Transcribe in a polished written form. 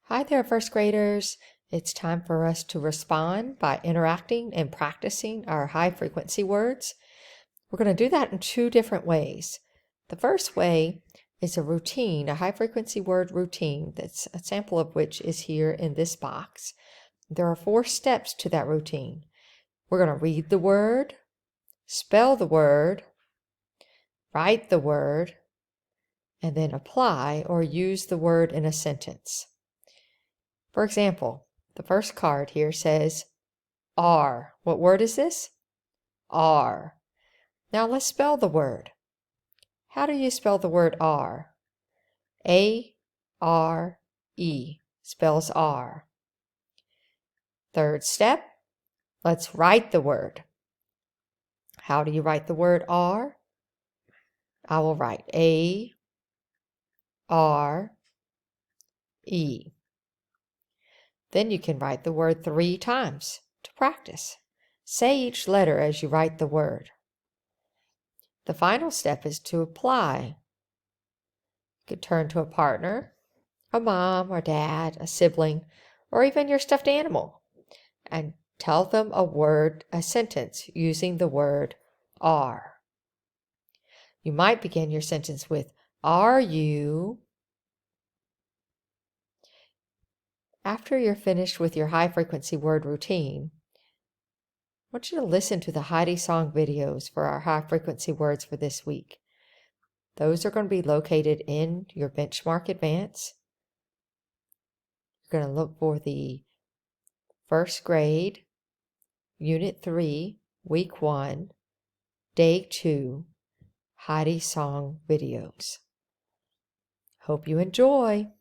Hi there, first graders. It's time for us to respond by interacting and practicing our high frequency words. We're going to do that in two different ways. The first way is a routine, a high frequency word routine, that's a sample of which is here in this box. There are 4 steps to that routine. We're going to read the word, spell the word, write the word, and then apply or use the word in a sentence. For example, the first card here says R. What word is this? R. Now let's spell the word. How do you spell the word R? A-R-E spells R. Third step, let's write the word. How do you write the word R? I will write A-R-E. Then you can write the word 3 times to practice. Say each letter as you write the word. The final step is to apply. You could turn to a partner, a mom or dad, a sibling, or even your stuffed animal, and tell them a sentence using the word are. You might begin your sentence with, "Are you?" After you're finished with your high frequency word routine, I want you to listen to the Heidi Song videos for our high frequency words for this week. Those are going to be located in your Benchmark Advance. You're going to look for the first grade, Unit 3, Week 1, Day 2, Heidi Song videos. Hope you enjoy.